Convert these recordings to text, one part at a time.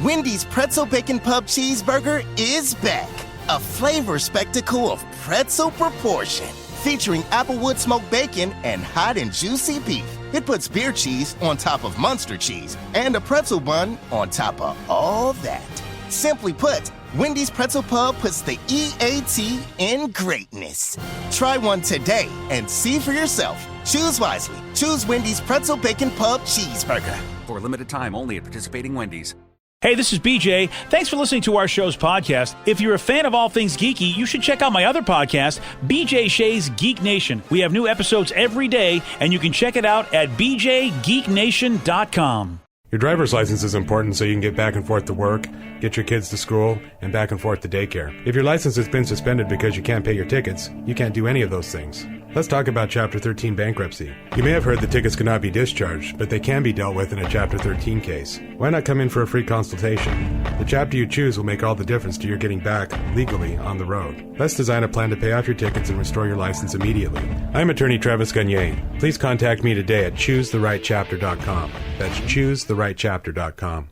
Wendy's Pretzel Bacon Pub Cheeseburger is back. A flavor spectacle of pretzel proportion. Featuring applewood smoked bacon and hot and juicy beef. It puts beer cheese on top of Munster cheese and a pretzel bun on top of all that. Simply put, Wendy's Pretzel Pub puts the EAT in greatness. Try one today and see for yourself. Choose wisely. Choose Wendy's Pretzel Bacon Pub Cheeseburger. For a limited time only at participating Wendy's. Hey, this is BJ. Thanks for listening to our show's podcast. If you're a fan of all things geeky, you should check out my other podcast, BJ Shea's Geek Nation. We have new episodes every day, and you can check it out at bjgeeknation.com. Your driver's license is important so you can get back and forth to work, get your kids to school, and back and forth to daycare. If your license has been suspended because you can't pay your tickets, you can't do any of those things. Let's talk about Chapter 13 bankruptcy. You may have heard the tickets cannot be discharged, but they can be dealt with in a Chapter 13 case. Why not come in for a free consultation? The chapter you choose will make all the difference to your getting back, legally, on the road. Let's design a plan to pay off your tickets and restore your license immediately. I'm attorney Travis Gagne. Please contact me today at ChooseTheRightChapter.com. That's ChooseTheRightChapter.com.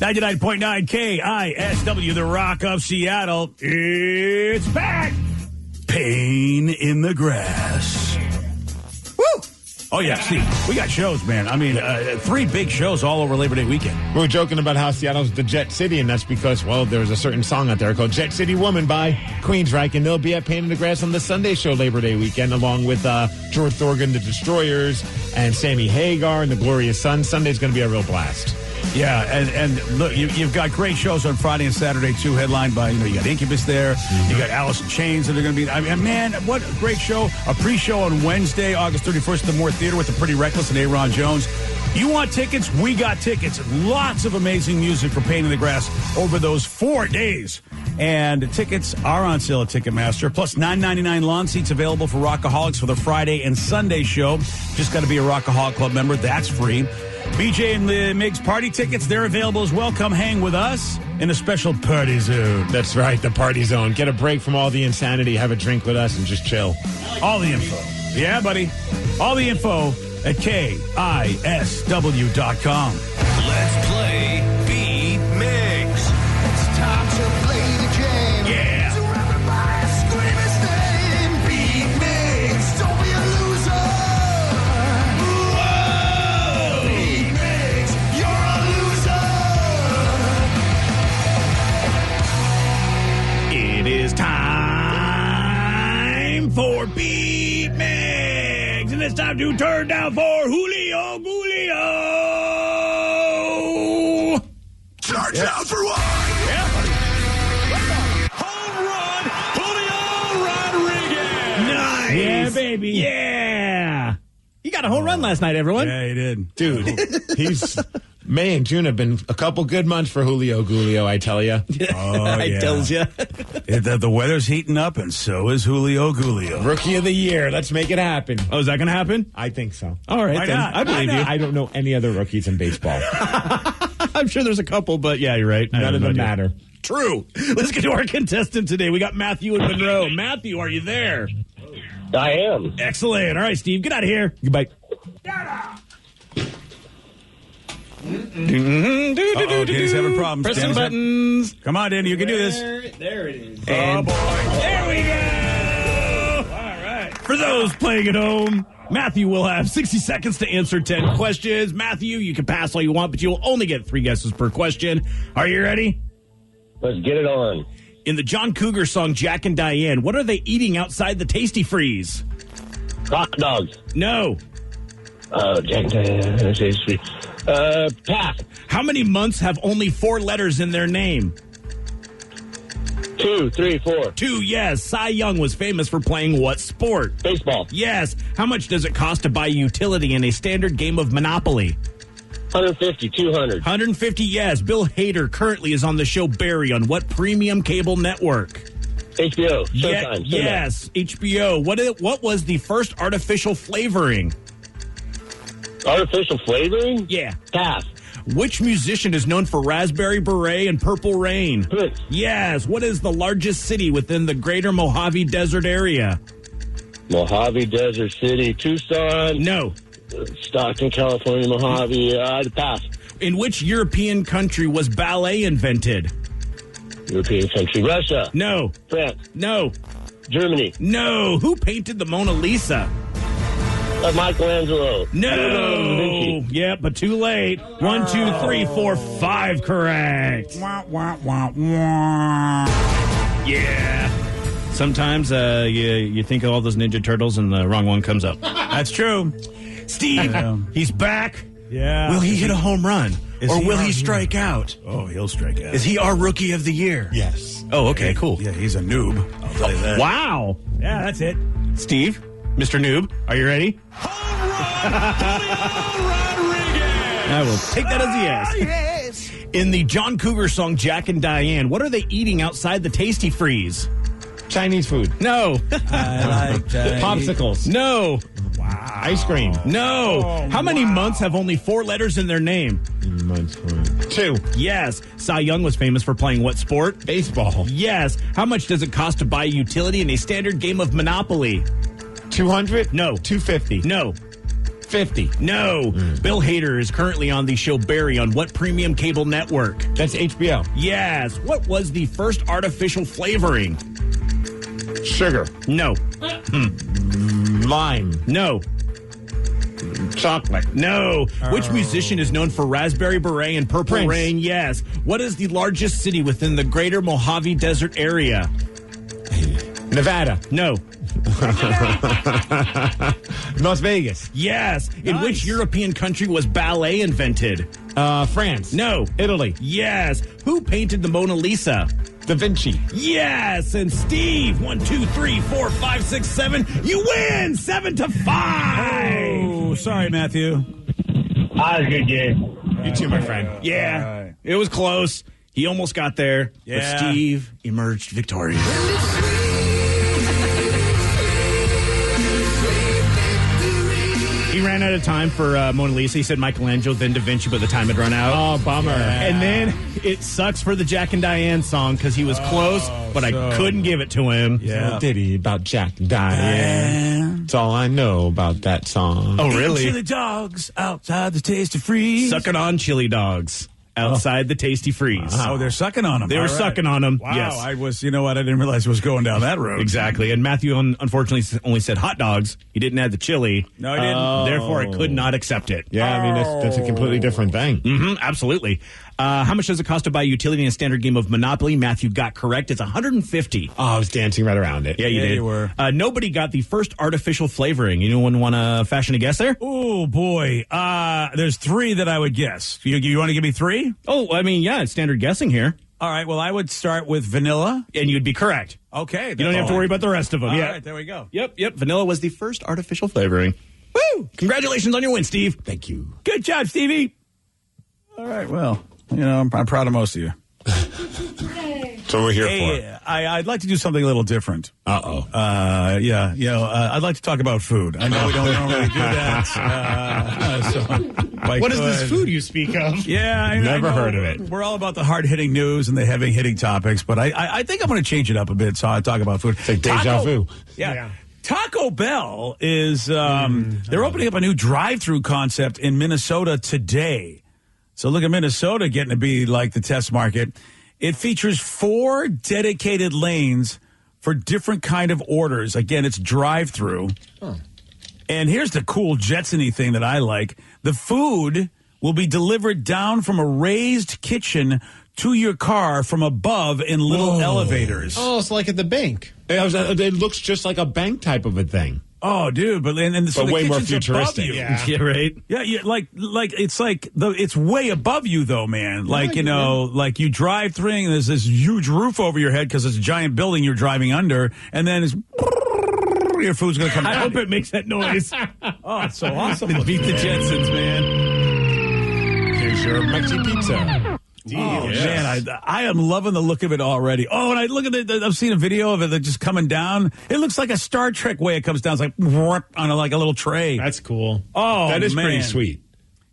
.9 KISW, the Rock of Seattle. It's back. Pain in the Grass. Woo! Oh, yeah, Steve, we got shows, man. I mean, 3 big shows all over Labor Day weekend. We were joking about how Seattle's the Jet City, and that's because, well, there was a certain song out there called Jet City Woman by Queensryche, and they'll be at Pain in the Grass on the Sunday show Labor Day weekend, along with George Thorgan, the Destroyers, and Sammy Hagar, and the Glorious Sons. Sunday's going to be a real blast. Yeah, and look, you've got great shows on Friday and Saturday, too, headlined by, you got Incubus there, you got Alice in Chains that are going to be, I mean, man, what a great show. A pre-show on Wednesday, August 31st at the Moore Theater with the Pretty Reckless and Aaron Jones. You want tickets? We got tickets. Lots of amazing music for Pain in the Grass over those 4 days. And tickets are on sale at Ticketmaster. Plus $9.99 lawn seats available for Rockaholics for the Friday and Sunday show. Just got to be a Rockaholic Club member. That's free. BJ and the Migs party tickets, they're available as well. Come hang with us in a special party zone. That's right, the party zone. Get a break from all the insanity, have a drink with us, and just chill. All the info. Yeah, buddy. All the info at KISW.com. Let's play Beat Migs. It's time to play the game. Yeah. So everybody scream his name. Beat Migs. Don't be a loser. Whoa. Beat Migs. You're a loser. It is time for Beat Migs. And it's time to turn down for Julio Gulio. Charge out for one. Yeah, buddy. Home run, Julio Rodriguez. Nice. Yeah, baby. Yeah. He got a home run last night, everyone. Yeah, he did. Dude, May and June have been a couple good months for Julio Gulio, I tell you. Oh, I tells you. The weather's heating up, and so is Julio Gulio. Rookie of the year. Let's make it happen. Oh, is that going to happen? I think so. All right, Why then. not? I believe Why you. not? I don't know any other rookies in baseball. I'm sure there's a couple, but yeah, you're right. None of them matter. True. Let's get to our contestant today. We got Matthew in Monroe. Matthew, are you there? I am. Excellent. All right, Steve, get out of here. Goodbye. Danny's having problems. Press some Danny's buttons. Come on, Danny, you can do this. There it is. Oh, boy. There we go. All right. For those playing at home, Matthew will have 60 seconds to answer 10 questions. Matthew, you can pass all you want, but you will only get 3 guesses per question. Are you ready? Let's get it on. In the John Cougar song Jack and Diane, what are they eating outside the Tasty Freeze? Hot dogs. No. Pass. How many months have only 4 letters in their name? 2, 3, 4. 2, yes. Cy Young was famous for playing what sport? Baseball. Yes. How much does it cost to buy a utility in a standard game of Monopoly? 150, 200. 150, yes. Bill Hader currently is on the show Barry on what premium cable network? HBO. Showtime. Yes, HBO. What was the first artificial flavoring? Artificial flavoring? Yeah. Pass. Which musician is known for Raspberry Beret and Purple Rain? Prince. Yes. What is the largest city within the greater Mojave Desert area? Mojave Desert City, Tucson. No. Stockton, California, Mojave. Pass. In which European country was ballet invented? European country. Russia. No. France. No. Germany. No. Who painted the Mona Lisa? Michelangelo. No. Da Vinci. Yeah, but too late. 1, 2, 3, 4, 5 correct. Wah, wah, wah, wah. Yeah. Sometimes you think of all those Ninja Turtles and the wrong one comes up. That's true. Steve, he's back. Yeah. Will he hit a home run? Is Or he will our he strike out? Oh, he'll strike out. Is he our Rookie of the Year? Yes. Oh, okay, cool. Yeah, he's a noob. I'll tell you that. Wow. Yeah, that's it. Steve, Mr. Noob, are you ready? I will take that as a yes. Yes. In the John Cougar song Jack and Diane, what are they eating outside the Tasty Freeze? Chinese food. No. I like Popsicles. No. Ice cream. No. Oh, How many months have only 4 letters in their name? 2. Yes. Cy Young was famous for playing what sport? Baseball. Yes. How much does it cost to buy a utility in a standard game of Monopoly? 200? No. 250. No. 50. No. Bill Hader is currently on the show Barry on what premium cable network? That's HBO. Yes. What was the first artificial flavoring? Sugar. No. Lime. No. Chocolate. No. Which musician is known for Raspberry Beret and Purple Prince. Rain? Yes. What is the largest city within the greater Mojave Desert area? Nevada. No. Las Vegas. Yes. In which European country was ballet invented? France. No. Italy. Yes. Who painted the Mona Lisa? Da Vinci. Yes. And Steve, 1, 2, 3, 4, 5, 6, 7. You win 7-5. Oh, sorry, Matthew. Good game. You too, my friend. Yeah. All right. It was close. He almost got there. Yeah. But Steve emerged victorious. He ran out of time for Mona Lisa. He said Michelangelo, then Da Vinci, but the time had run out. Oh, bummer. And then it sucks for the Jack and Diane song because he was close, but I couldn't give it to him. Yeah. Ditty about Jack and Diane. That's all I know about that song. Oh, really? Chili dogs outside the Tasty Freeze. Sucking on chili dogs outside the Tasty Freeze. Oh, they're sucking on them. They were sucking on them. Wow, Yes. I was, you know what? I didn't realize it was going down that road. Exactly. And Matthew unfortunately only said hot dogs. He didn't add the chili. No, he didn't. Therefore, I could not accept it. Yeah, I mean, that's a completely different thing. Absolutely. How much does it cost to buy a utility in a standard game of Monopoly? Matthew got correct. It's $150. Oh, I was dancing right around it. Yeah, you Yeah, did. you were. Nobody got the first artificial flavoring. Anyone want to fashion a guess there? Oh, boy. There's 3 that I would guess. You want to give me 3? Oh, I mean, yeah, it's standard guessing here. All right, well, I would start with vanilla. And you'd be correct. Okay. You don't have to worry about the rest of them. All Yeah. right, there we go. Yep. Vanilla was the first artificial flavoring. Woo! Congratulations on your win, Steve. Thank you. Good job, Stevie. All right, well, you know, I'm proud of most of you. That's what we're here Hey, I'd like to do something a little different. Uh-oh. Yeah, you know, I'd like to talk about food. I know we don't normally do that. What is this food you speak of? Yeah, I Never know heard of it. We're all about the hard-hitting news and the heavy-hitting topics, but I think I'm going to change it up a bit, so I talk about food. It's like deja vu. Yeah. Taco Bell is, they're opening up a new drive-through concept in Minnesota today. So look at Minnesota getting to be like the test market. It features 4 dedicated lanes for different kind of orders. Again, it's drive-through. And here's the cool Jetsony thing that I like. The food will be delivered down from a raised kitchen to your car from above in little elevators. Oh, it's like at the bank. It looks just like a bank type of a thing. Oh, dude, but so But the way more kitchen's futuristic. above you. Yeah, right. Yeah, like it's way above you though, man. Like, you know, like you drive through and there's this huge roof over your head because it's a giant building you're driving under, and then it's your food's gonna come I down. hope it makes that noise. Oh, it's so awesome. Beat the Jetsons, man. Here's your Mexi pizza. Oh, man, I am loving the look of it already. Oh, and I look at it. I've seen a video of it just coming down. It looks like a Star Trek way it comes down. It's like on like a little tray. That's cool. Oh, That is man. pretty sweet.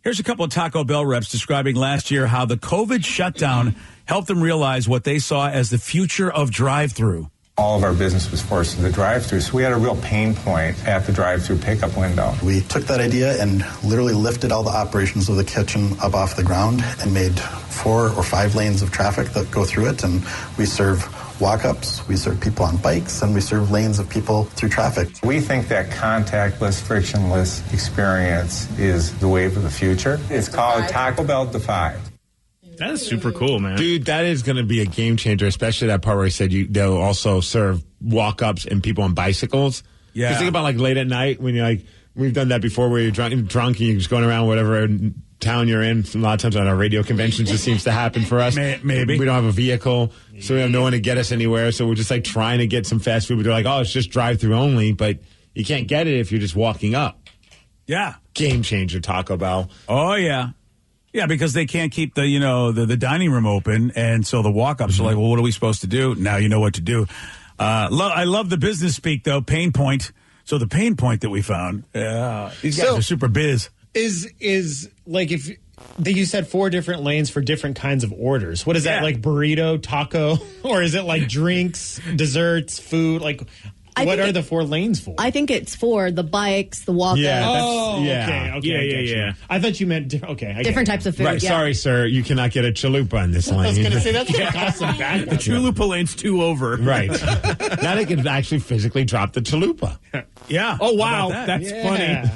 Here's a couple of Taco Bell reps describing last year how the COVID shutdown helped them realize what they saw as the future of drive-through. All of our business was forced to the drive-thru, so we had a real pain point at the drive-thru pickup window. We took that idea and literally lifted all the operations of the kitchen up off the ground and made 4 or 5 lanes of traffic that go through it, and we serve walk-ups, we serve people on bikes, and we serve lanes of people through traffic. We think that contactless, frictionless experience is the wave of the future. It's called Taco Bell Defied. That is super cool, man. Dude, that is going to be a game changer, especially that part where he said they'll also serve walk-ups and people on bicycles. Yeah. Because think about like late at night when you're like, we've done that before where you're drunk and you're just going around whatever town you're in. A lot of times on our radio conventions, it seems to happen for us. Maybe. We don't have a vehicle, so we have no one to get us anywhere. So we're just like trying to get some fast food. But they're like, oh, it's just drive-through only, but you can't get it if you're just walking up. Yeah. Game changer, Taco Bell. Oh, yeah. Yeah, because they can't keep the dining room open, and so the walk-ups are like, well, what are we supposed to do? Now you know what to do. I love the business speak, though, pain point. So the pain point that we found, these guys are super biz. Is like if you said 4 different lanes for different kinds of orders. What is that, like burrito, taco, or is it like drinks, desserts, food? Like, what are the 4 lanes for? I think it's for the bikes, the walk-ups. Okay. I thought you meant different types of food. Right, sorry, sir, you cannot get a chalupa on this lane. I was going to say that's going to cost some backup. The chalupa lane's 2 over. Right. Now they can actually physically drop the chalupa. Yeah. Oh, wow. That's funny.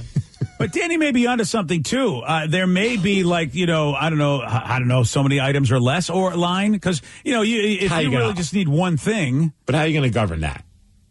But Danny may be onto something, too. There may be, like, I don't know, so many items or less or line. Because, if you really just need one thing. But how are you going to govern that?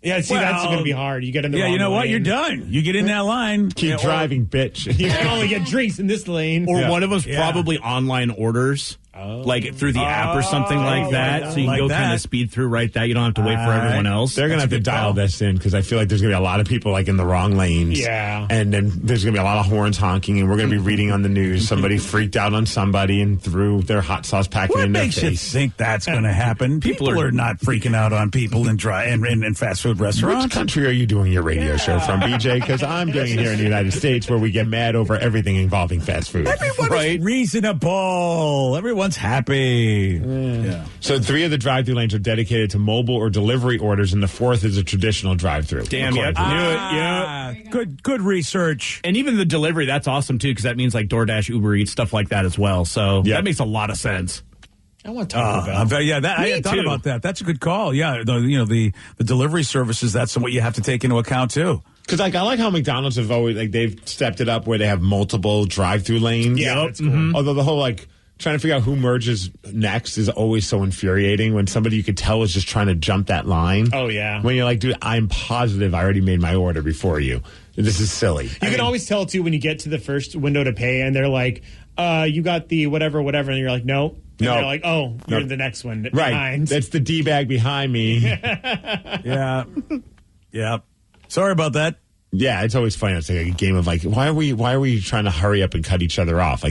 Yeah, see, that's going to be hard. You get in the wrong you know what? lane. You're done. You get in that line. Keep driving, bitch. You can only get drinks in this lane. Or one of us probably online orders. Like through the app or something like that. So you can go kind of speed through that. You don't have to wait for everyone else. They're going to have to dial this in because I feel like there's going to be a lot of people like in the wrong lanes. Yeah. And then there's going to be a lot of horns honking and we're going to be reading on the news. Somebody freaked out on somebody and threw their hot sauce packet in their face. What makes you think that's going to happen? People are not freaking out on people in fast food restaurants. Which country are you doing your radio show from, BJ? Because I'm doing it here in the United States where we get mad over everything involving fast food. Everyone's reasonable. Everyone's happy. Yeah. So 3 of the drive-thru lanes are dedicated to mobile or delivery orders, and the 4th is a traditional drive-thru. Damn, you knew it. Yeah. Good research. And even the delivery, that's awesome, too, because that means like DoorDash, Uber Eats, stuff like that as well. So that makes a lot of sense. I want Taco Bell. I hadn't thought about that. That's a good call. Yeah, the delivery services, that's what you have to take into account, too. Because I like how McDonald's have always, they've stepped it up where they have multiple drive-thru lanes. Yeah, that's cool. Although the whole, trying to figure out who merges next is always so infuriating when somebody you could tell is just trying to jump that line. Oh, yeah. When you're like, dude, I'm positive I already made my order before you. This is silly. You can always tell, too, when you get to the first window to pay and they're like, you got the whatever, and you're like, no. And they're like, oh, you're the next one behind. That's the D-bag behind me. Yeah. Yeah. Sorry about that. Yeah, it's always funny. It's like a game of why are we trying to hurry up and cut each other off?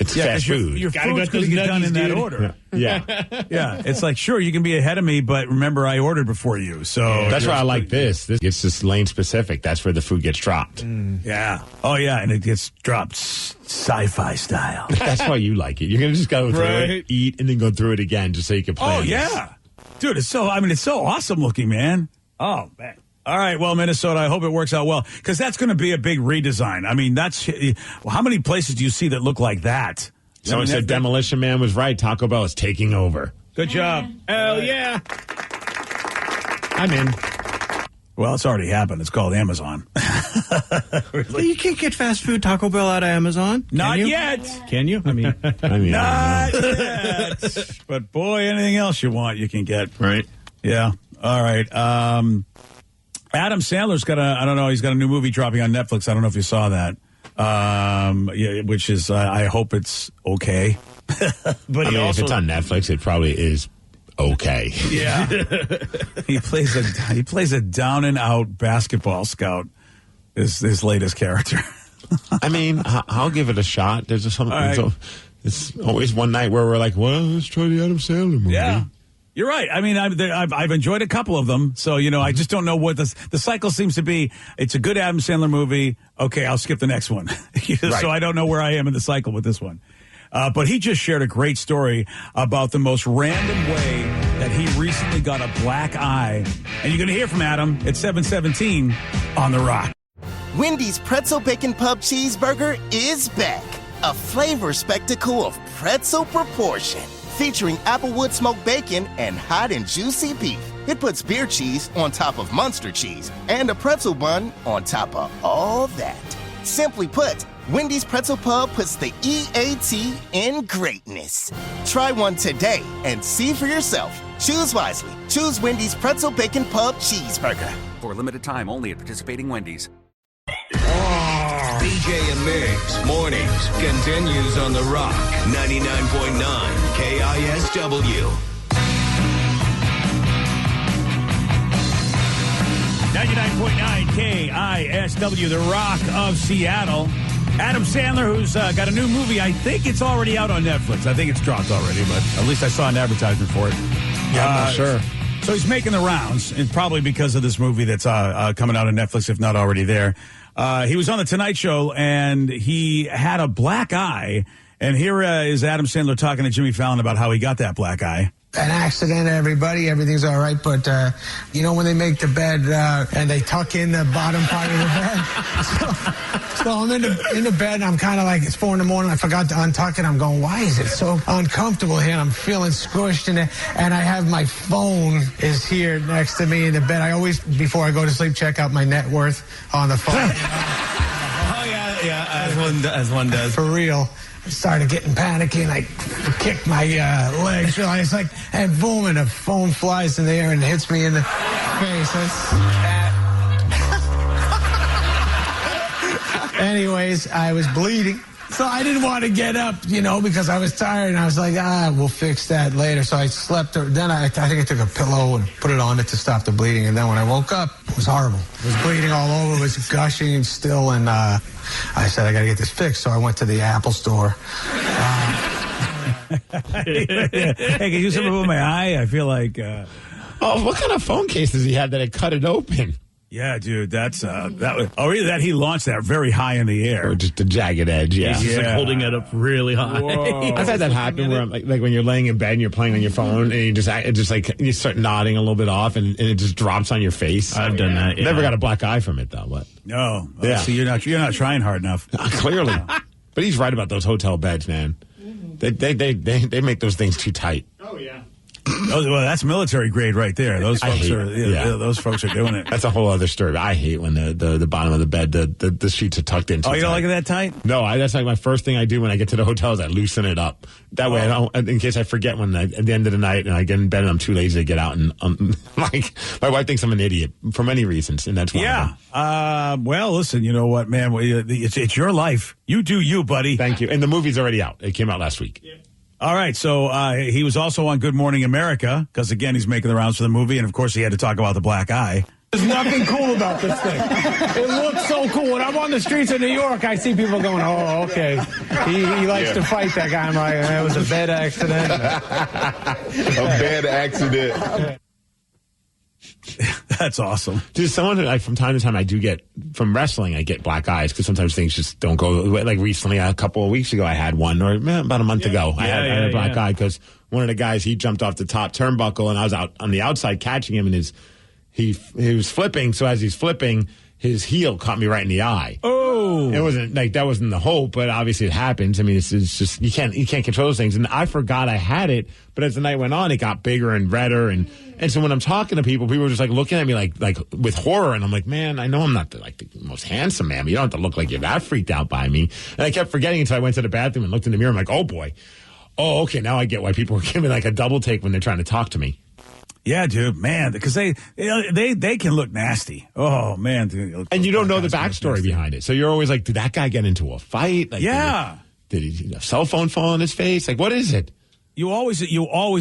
It's fast food. Your food's going to get done in that order. Yeah. Yeah. It's like, sure, you can be ahead of me, but remember, I ordered before you. So that's why I like this. It's just lane specific. That's where the food gets dropped. Yeah. Oh, yeah. And it gets dropped sci-fi style. That's why you like it. You're going to just go through it, eat, and then go through it again just so you can play. Oh, yeah. Dude, it's so awesome looking, man. Oh, man. All right, well, Minnesota, I hope it works out well, because that's going to be a big redesign. I mean, how many places do you see that look like that? Someone said Demolition Man was right. Taco Bell is taking over. Good job. Hell yeah. I'm in. Well, it's already happened. It's called Amazon. You can't get fast food Taco Bell out of Amazon. Not yet. Can you? I mean, not yet. But, boy, anything else you want, you can get. Right. Yeah. All right. Adam Sandler's he's got a new movie dropping on Netflix. I don't know if you saw that. Which is, I hope it's okay. But if it's on Netflix, it probably is okay. Yeah. He plays a down and out basketball scout. His latest character. I mean, I'll give it a shot. There's just something. Right. It's always one night where we're like, well, let's try the Adam Sandler movie. Yeah. You're right. I mean, I've enjoyed a couple of them, so I just don't know what the cycle seems to be. It's a good Adam Sandler movie. Okay, I'll skip the next one. So I don't know where I am in the cycle with this one. But he just shared a great story about the most random way that he recently got a black eye. And you're going to hear from Adam at 7:17 on The Rock. Wendy's Pretzel Bacon Pub Cheeseburger is back. A flavor spectacle of pretzel proportion. Featuring applewood smoked bacon and hot and juicy beef. It puts beer cheese on top of Munster cheese and a pretzel bun on top of all that. Simply put, Wendy's Pretzel Pub puts the EAT in greatness. Try one today and see for yourself. Choose wisely. Choose Wendy's Pretzel Bacon Pub Cheeseburger. For a limited time only at participating Wendy's. BJ and Migs, mornings, continues on The Rock, 99.9 KISW. 99.9 KISW, The Rock of Seattle. Adam Sandler, who's got a new movie. I think it's already out on Netflix. I think it's dropped already, but at least I saw an advertisement for it. Yeah, I'm not sure. So he's making the rounds, and probably because of this movie that's coming out on Netflix, if not already there. He was on The Tonight Show, and he had a black eye. And here is Adam Sandler talking to Jimmy Fallon about how he got that black eye. An accident, everybody. Everything's all right. But, when they make the bed and they tuck in the bottom part of the bed. So I'm in the bed, and I'm kind of like, it's 4 a.m. I forgot to untuck it. I'm going, why is it so uncomfortable here? I'm feeling squished in it. And I have my phone is here next to me in the bed. I always, before I go to sleep, check out my net worth on the phone. As one does. For real. I started getting panicky, and I kicked my legs. It's like, and boom, and the phone flies in the air and hits me in the face. Anyways, I was bleeding. So I didn't want to get up, because I was tired, and I was like, we'll fix that later. So I slept. Then I think I took a pillow and put it on it to stop the bleeding. And then when I woke up, it was horrible. It was bleeding all over. It was gushing still. And I said, I got to get this fixed. So I went to the Apple store. Hey, can you something about my eye? I feel like... what kind of phone case does he have that it cut it open? Yeah, dude, that's either that he launched that very high in the air, or just a jagged edge. Yeah, he's just like holding it up really high. I've had that happen where I'm like when you're laying in bed and you're playing on your phone and you start nodding a little bit off and it just drops on your face. I've done that. Yeah. Never got a black eye from it though. But no, yeah. See, you're not trying hard enough. Clearly, but he's right about those hotel beds, man. They make those things too tight. Oh yeah. Well, that's military grade right there. Those folks those folks are doing it. That's a whole other story. I hate when the bottom of the bed, the sheets are tucked in. Oh, you don't like it that tight? No, that's like my first thing I do when I get to the hotel is I loosen it up. That way, in case I forget at the end of the night and I get in bed and I'm too lazy to get out and like my wife thinks I'm an idiot for many reasons, and that's one of them. Well, listen, you know what, man? It's your life. You do you, buddy. Thank you. And the movie's already out. It came out last week. Yeah. All right, so he was also on Good Morning America, because, again, he's making the rounds for the movie, and, of course, he had to talk about the black eye. There's nothing cool about this thing. It looks so cool. When I'm on the streets of New York, I see people going, oh, okay. He likes to fight, that guy. I'm like, it was a bed accident. A bed accident. That's awesome. There's someone who, from time to time, I do get, from wrestling, I get black eyes because sometimes things just don't go. Like recently, a couple of weeks ago, I had one, or about a month ago, I had a black eye because one of the guys, he jumped off the top turnbuckle and I was out on the outside catching him, and he was flipping. So as he's flipping, his heel caught me right in the eye. Oh, it wasn't like that wasn't the hope, but obviously it happens. I mean, it's just you can't control those things. And I forgot I had it, but as the night went on, it got bigger and redder. And so when I'm talking to people were just like looking at me like with horror, and I'm like, man, I know I'm not the most handsome man, but you don't have to look like you're that freaked out by me. And I kept forgetting until I went to the bathroom and looked in the mirror. I'm like, oh boy, okay, now I get why people are giving like a double take when they're trying to talk to me. Yeah, dude, man, because they can look nasty. Oh, man. And you don't know the backstory behind it. So you're always like, did that guy get into a fight? Like, Did he a cell phone fall on his face? Like, what is it? You always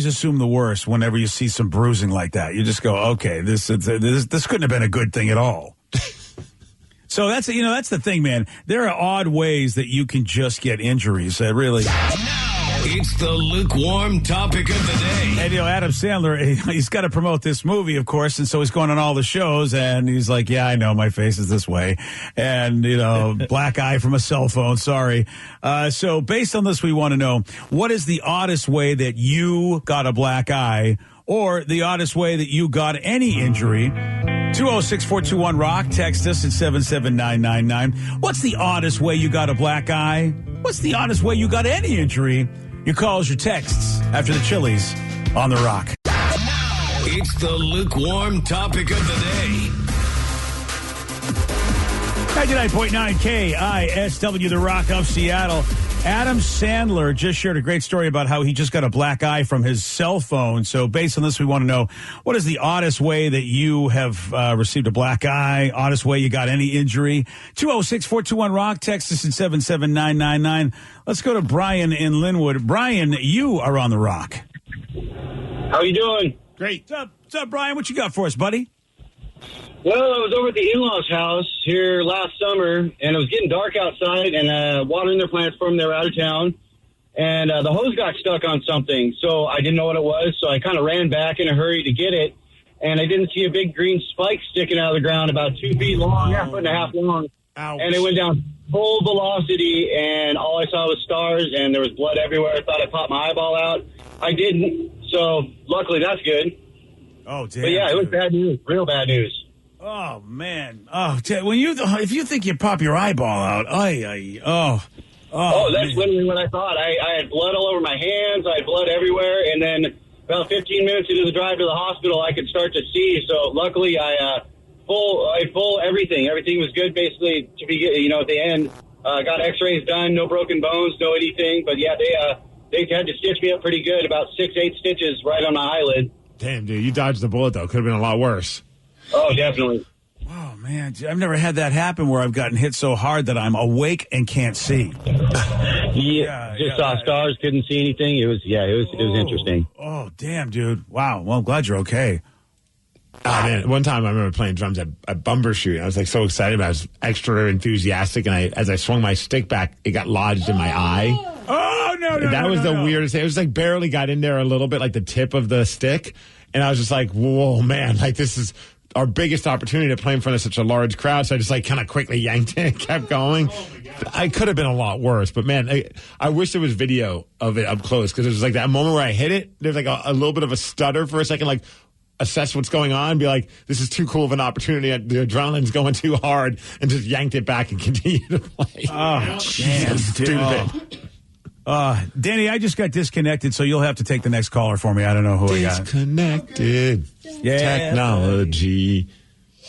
assume the worst whenever you see some bruising like that. You just go, okay, this couldn't have been a good thing at all. So that's the thing, man. There are odd ways that you can just get injuries that really... It's the lukewarm topic of the day. And, Adam Sandler, he's got to promote this movie, of course, and so he's going on all the shows, and he's like, yeah, I know, my face is this way. And, black eye from a cell phone, sorry. So based on this, we want to know, what is the oddest way that you got a black eye, or the oddest way that you got any injury. 206-421-ROCK. Text us at 77999. What's the oddest way you got a black eye? What's the oddest way you got any injury? Your calls, your texts after the Chili's on The Rock. It's the lukewarm topic of the day. 99.9 KISW, The Rock of Seattle. Adam Sandler just shared a great story about how he just got a black eye from his cell phone. So based on this, we want to know, what is the oddest way that you have received a black eye? Oddest way you got any injury? 206-421-ROCK. Text us at 77999. Let's go to Brian in Linwood. Brian, you are on The Rock. How you doing? Great. What's up, Brian? What you got for us, buddy? Well, I was over at the in-laws' house here last summer, and it was getting dark outside, and watering their plants for them. They were out of town, and the hose got stuck on something, so I didn't know what it was, so I kind of ran back in a hurry to get it, and I didn't see a big green spike sticking out of the ground about 2 feet long, a foot and a half long, and it went down full velocity, and all I saw was stars, and there was blood everywhere. I thought I popped my eyeball out. I didn't, so luckily that's good. Oh, damn. But yeah, it was bad news, real bad news. Oh man! Oh, if you think you pop your eyeball out, that's man. literally what I thought. I had blood all over my hands. I had blood everywhere, and then about 15 minutes into the drive to the hospital, I could start to see. So luckily, I full everything. Everything was good, basically. To be, at the end, got X-rays done, no broken bones, no anything. But yeah, they had to stitch me up pretty good, about 6-8 stitches right on my eyelid. Damn, dude, you dodged the bullet though. Could have been a lot worse. Oh, definitely. Oh, man. I've never had that happen where I've gotten hit so hard that I'm awake and can't see. Just saw stars, couldn't see anything. It was interesting. Oh, damn, dude. Wow. Well, I'm glad you're okay. Oh, man. One time I remember playing drums at Bumbershoot. I was so excited about it. I was extra enthusiastic, and as I swung my stick back, it got lodged in my eye. Oh, no. That was the weirdest thing. It was barely got in there a little bit, like the tip of the stick. And I was just like, whoa, man, this is our biggest opportunity to play in front of such a large crowd. So I just kind of quickly yanked it and kept going. I could have been a lot worse, but man, I wish there was video of it up close, because it was that moment where I hit it. There's a little bit of a stutter for a second, assess what's going on, be like, this is too cool of an opportunity. The adrenaline's going too hard, and just yanked it back and continued to play. Oh, damn, stupid. Danny, I just got disconnected, so you'll have to take the next caller for me. I don't know who I got. Disconnected. Yeah. Technology.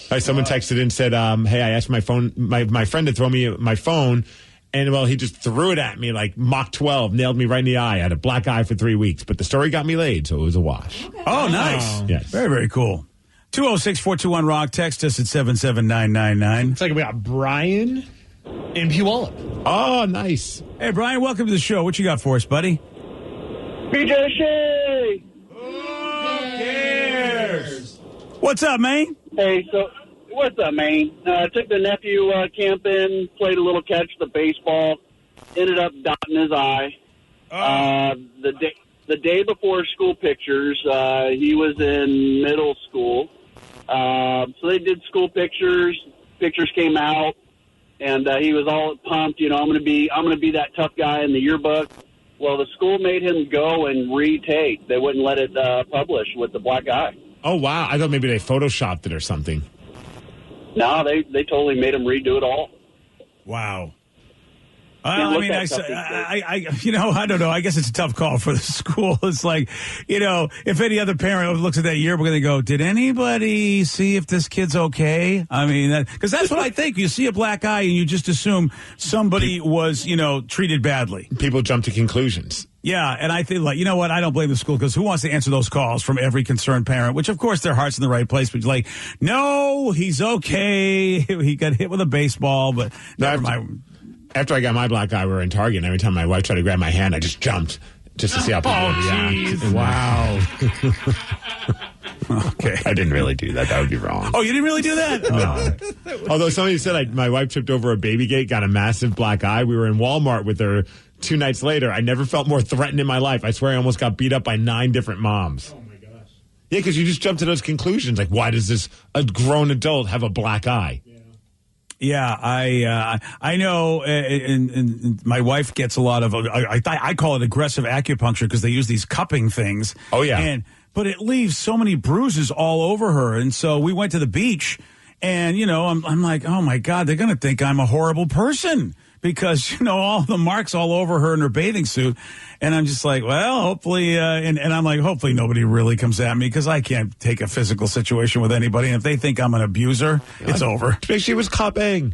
All right, someone texted and said, hey, I asked my friend to throw me my phone, and, he just threw it at me like Mach 12, nailed me right in the eye. I had a black eye for 3 weeks, but the story got me laid, so it was a wash. Okay. Oh, nice. Yes. Very, very cool. 206-421-ROCK. Text us at 77999. It's we got Brian in Puyallup. Oh, nice. Hey, Brian, welcome to the show. What you got for us, buddy? BJ Shea! Who cares? What's up, man? Hey, so what's up, man? Took the nephew camping, played a little catch the baseball, ended up dotting his eye. The day before school pictures, he was in middle school. So they did school pictures. Pictures came out. And he was all pumped, I'm going to be that tough guy in the yearbook. Well, the school made him go and retake. They wouldn't let it publish with the black eye. Oh, wow. I thought maybe they photoshopped it or something. No, they totally made him redo it all. Wow. I don't know. I guess it's a tough call for the school. It's if any other parent looks at that yearbook and they go, did anybody see if this kid's okay? I mean, because that's what I think. You see a black eye and you just assume somebody was, treated badly. People jump to conclusions. Yeah, and I think, you know what? I don't blame the school, because who wants to answer those calls from every concerned parent? Which, of course, their heart's in the right place. But no, he's okay. He got hit with a baseball, but never mind. After I got my black eye, we were in Target, and every time my wife tried to grab my hand, I just jumped just to see how people would react. Wow. Okay. I didn't really do that. That would be wrong. Oh, you didn't really do that? No. Although somebody said my wife tripped over a baby gate, got a massive black eye. We were in Walmart with her 2 nights later. I never felt more threatened in my life. I swear I almost got beat up by 9 different moms. Oh, my gosh. Yeah, because you just jump to those conclusions. Why does a grown adult have a black eye? Yeah, I know, and my wife gets a lot of, I call it aggressive acupuncture, because they use these cupping things. Oh, yeah. but it leaves so many bruises all over her. And so we went to the beach, and, I'm like, oh, my God, they're going to think I'm a horrible person because, all the marks all over her in her bathing suit. And I'm just like, well, hopefully, and I'm like, hopefully nobody really comes at me because I can't take a physical situation with anybody. And if they think I'm an abuser, it's over. She was cupping.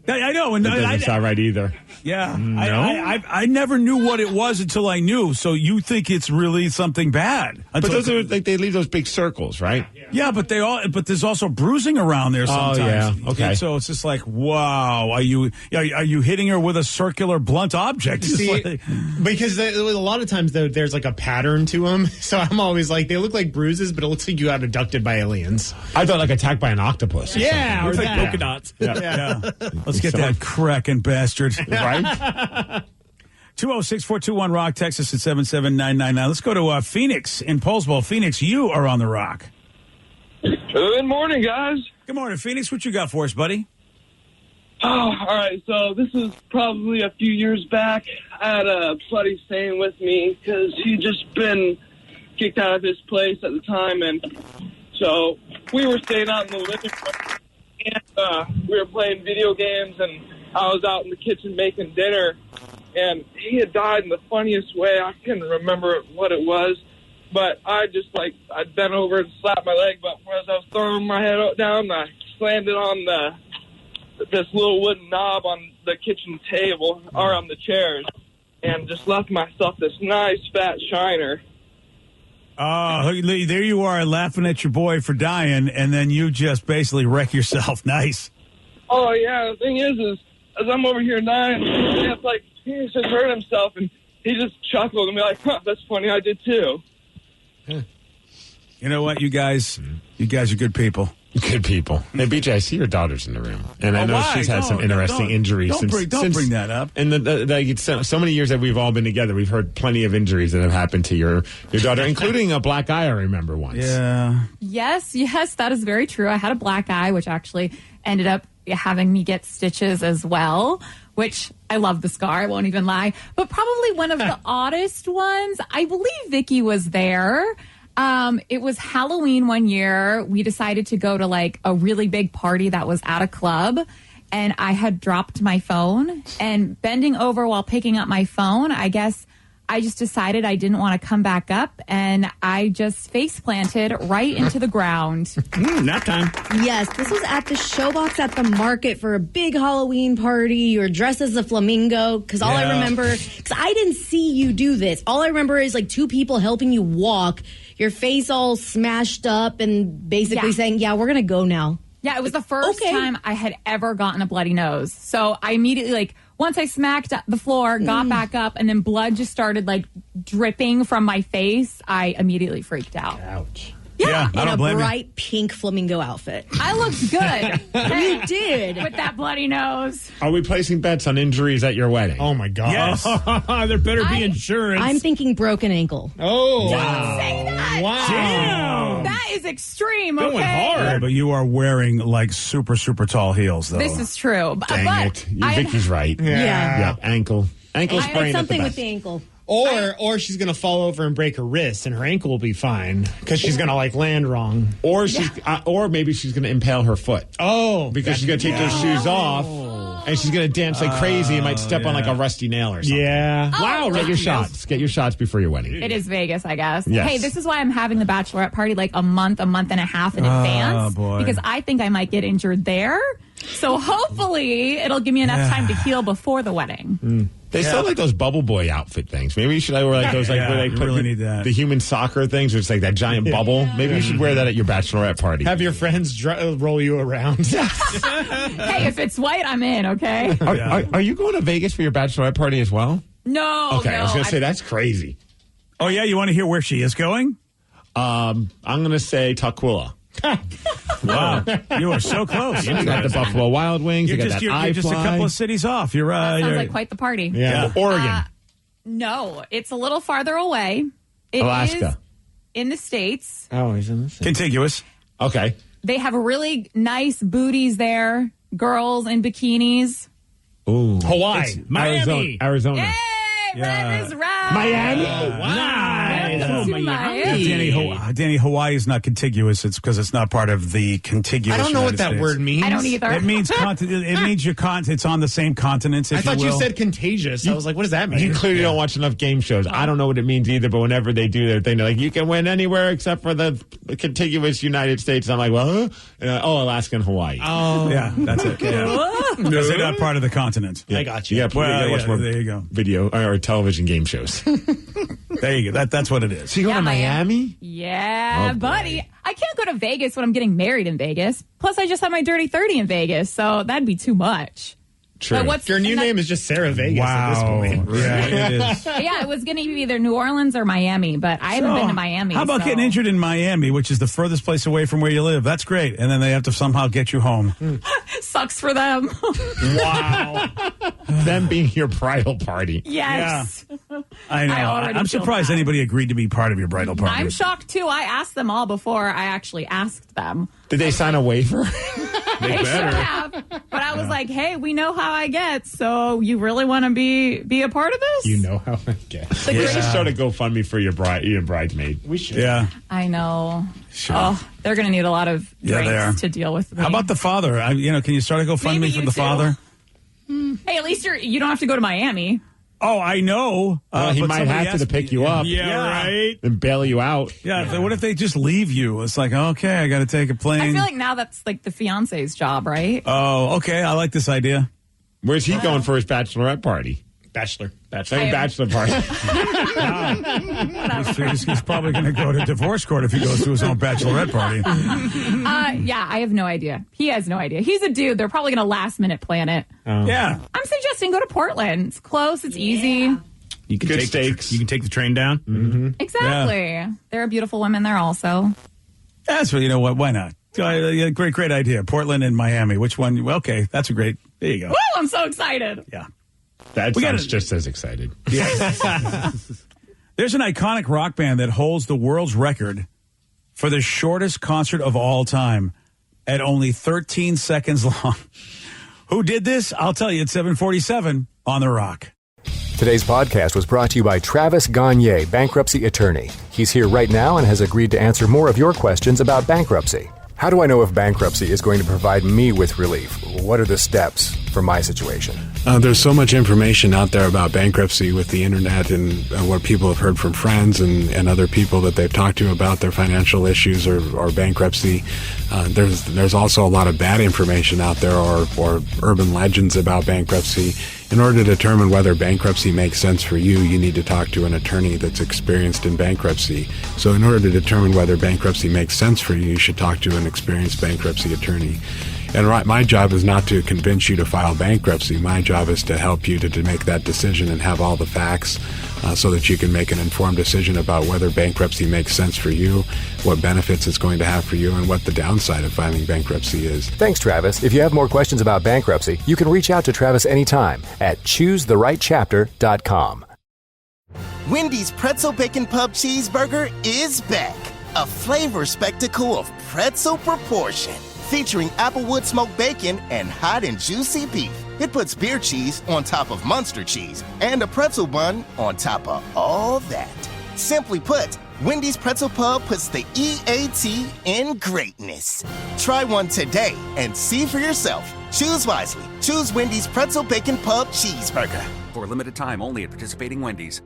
I know. And that doesn't sound right either. Yeah. No? I never knew what it was until I knew. So you think it's really something bad. But those are they leave those big circles, right? Yeah, but there's also bruising around there sometimes. Oh, yeah. Okay. And so it's just like, wow, are you hitting her with a circular blunt object? See, because a lot of times there's like a pattern to them. So I'm always like, they look like bruises, but it looks like you got abducted by aliens. I thought like attacked by an octopus. Yeah, or like that. polka dots. Yeah. Let's get that cracking bastard. Right? 206-421-ROCK, Texas at 77999. Let's go to Phoenix in Poulsbo. Phoenix, you are on the Rock. Good morning, guys. Good morning, Phoenix. What you got for us, buddy? Oh, all right. So this is probably a few years back. I had a buddy staying with me because he'd just been kicked out of his place at the time. And so we were staying out in the living room, and we were playing video games, and I was out in the kitchen making dinner. And he had died in the funniest way. I can't remember what it was. But I bent over and slapped my leg. But as I was throwing my head down, I slammed it on this little wooden knob on the kitchen table, or on the chairs, and just left myself this nice fat shiner. Oh, there you are laughing at your boy for dying, and then you just basically wreck yourself. Nice. Oh, yeah. The thing is as I'm over here dying, it's like he just hurt himself, and he just chuckled and be like, huh, that's funny, I did too. You know what, you guys are good people. Good people. Hey, BJ, I see your daughter's in the room, and I know she's had some interesting injuries. Don't bring that up. And it's so many years that we've all been together, we've heard plenty of injuries that have happened to your daughter, including a black eye. I remember once. Yeah. Yes, that is very true. I had a black eye, which actually ended up having me get stitches as well. Which I love the scar, I won't even lie. But probably one of the oddest ones, I believe Vicky was there. It was Halloween one year. We decided to go to like a really big party that was at a club. And I had dropped my phone, and bending over while picking up my phone, I guess I just decided I didn't want to come back up, and I just face planted right into the ground. Nap time. Yes, this was at the Showbox at the market for a big Halloween party. You were dressed as a flamingo, because all I remember, because I didn't see you do this. All I remember is like two people helping you walk, your face all smashed up, and basically saying, yeah, we're going to go now. Yeah, it was the first time I had ever gotten a bloody nose. So I immediately, once I smacked the floor, got back up, and then blood just started, dripping from my face, I immediately freaked out. Ouch. Yeah, in a bright pink flamingo outfit. I looked good. You did. With that bloody nose. Are we placing bets on injuries at your wedding? Oh, my God. Yes. There better be insurance. I'm thinking broken ankle. Oh. Don't say that. Wow. Damn. That is extreme, Going okay? Yeah, but you are wearing super, super tall heels, though. This is true. Dang it. Vicky's right. Yeah. Ankle. Ankle sprain It's at the something with best. the ankle. Or she's going to fall over and break her wrist, and her ankle will be fine because she's going to land wrong. Or or maybe she's going to impale her foot. Oh, because she's going to take those shoes off, and she's going to dance like crazy and might step on a rusty nail or something. Yeah. Wow. Get your shots. Get your shots before your wedding. It is Vegas, I guess. Yes. Hey, this is why I'm having the bachelorette party a month and a half in advance. Boy. Because I think I might get injured there. So hopefully it'll give me enough time to heal before the wedding. They still like those bubble boy outfit things. Maybe you should wear those where they put really need that. the human soccer things. Where it's like that giant bubble. Maybe you should wear that at your bachelorette party. Have your friends roll you around. Hey, if it's white, I'm in, okay? Are you going to Vegas for your bachelorette party as well? No. Okay, no, I was going to say that's crazy. Oh, yeah? You want to hear where she is going? I'm going to say Tukwila. Wow. You are so close. You got the Buffalo Wild Wings. You got that you're just a couple of cities off. You're That sounds like quite the party. Yeah. Oregon. No, it's a little farther away. It Alaska. is in the States. Oh, he's in the States. Contiguous. Okay. They have really nice booties there. Girls in bikinis. Ooh. Hawaii. Miami. Arizona. Hey, red is right. Miami. Nice. Danny, Hawaii is not contiguous. It's because it's not part of the contiguous. I don't know United what that States. word means. I don't either. It means it means it's on the same continent. If I thought you will. said contagious. I was like, what does that mean? You clearly don't watch enough game shows. I don't know what it means either, but whenever they do their thing, they're like, you can win anywhere except for the contiguous United States. I'm like, well, Alaska and Hawaii. Oh, yeah, that's it. Because they're not part of the continent. I got you. Yeah, you gotta watch more there you go. Video or television game shows. There you go. That's what it is. So you go to Miami? Yeah, Oh, boy. buddy. I can't go to Vegas when I'm getting married in Vegas. Plus, I just had my Dirty 30 in Vegas, so that'd be too much. True. But what's Your new name is just Sarah Vegas at this point. Yeah, it is. Yeah, it was going to be either New Orleans or Miami, but I haven't been to Miami. How about so- getting injured in Miami, which is the furthest place away from where you live? That's great. And then they have to somehow get you home. Sucks for them. Wow. Them being your bridal party. Yes. I know. already I'm feel surprised bad. anybody agreed to be part of your bridal party. I'm shocked, too. I asked them all before I actually asked them. Did they sign a waiver? They should have. But I was like, hey, we know how I get, so you really want to be a part of this? You know how I get. We should start a GoFundMe for your bridesmaid. We should. Yeah. I know. Sure. Oh, they're going to need a lot of Yeah, they are. drinks to deal with me. How about the father? Can you start a GoFundMe Maybe for you the too. father? Hey, at least you don't have to go to Miami. Oh, I know. Well, he but might somebody have has to pick you up. Yeah, right. And bail you out. Yeah. What if they just leave you? It's like, okay, I got to take a plane. I feel like now that's like the fiance's job, right? Oh, okay. I like this idea. Where's he going for his bachelorette party? Bachelor Bachelor party. He's probably going to go to divorce court if he goes to his own bachelorette party. Yeah, I have no idea. He has no idea. He's a dude. They're probably going to last minute plan it. Yeah. I'm suggesting go to Portland. It's close. It's easy. You can Good take steaks. You can take the train down. Mm-hmm. Exactly. There are beautiful women there also. That's what, you know what? Why not? Great idea. Portland and Miami. Which one? Well, okay. That's a great. There you go. Woo! I'm so excited. Yeah. That We sounds gotta- just as excited. There's an iconic rock band that holds the world's record for the shortest concert of all time at only 13 seconds long. Who did this? I'll tell you at 7:47 on The Rock. Today's podcast was brought to you by Travis Gagne, bankruptcy attorney. He's here right now and has agreed to answer more of your questions about bankruptcy. How do I know if bankruptcy is going to provide me with relief? What are the steps for my situation? There's so much information out there about bankruptcy with the internet and what people have heard from friends and other people that they've talked to about their financial issues or bankruptcy. There's also a lot of bad information out there or urban legends about bankruptcy. In order to determine whether bankruptcy makes sense for you, you need to talk to an attorney that's experienced in bankruptcy. So in order to determine whether bankruptcy makes sense for you, you should talk to an experienced bankruptcy attorney. And my job is not to convince you to file bankruptcy. My job is to help you to make that decision and have all the facts so that you can make an informed decision about whether bankruptcy makes sense for you, what benefits it's going to have for you, and what the downside of filing bankruptcy is. Thanks, Travis. If you have more questions about bankruptcy, you can reach out to Travis anytime at choosetherightchapter.com. Wendy's Pretzel Bacon Pub Cheeseburger is back. A flavor spectacle of pretzel proportion. Featuring applewood smoked bacon and hot and juicy beef. It puts beer cheese on top of Munster cheese and a pretzel bun on top of all that. Simply put, Wendy's Pretzel Pub puts the EAT in greatness. Try one today and see for yourself. Choose wisely. Choose Wendy's Pretzel Bacon Pub Cheeseburger. For a limited time only at participating Wendy's.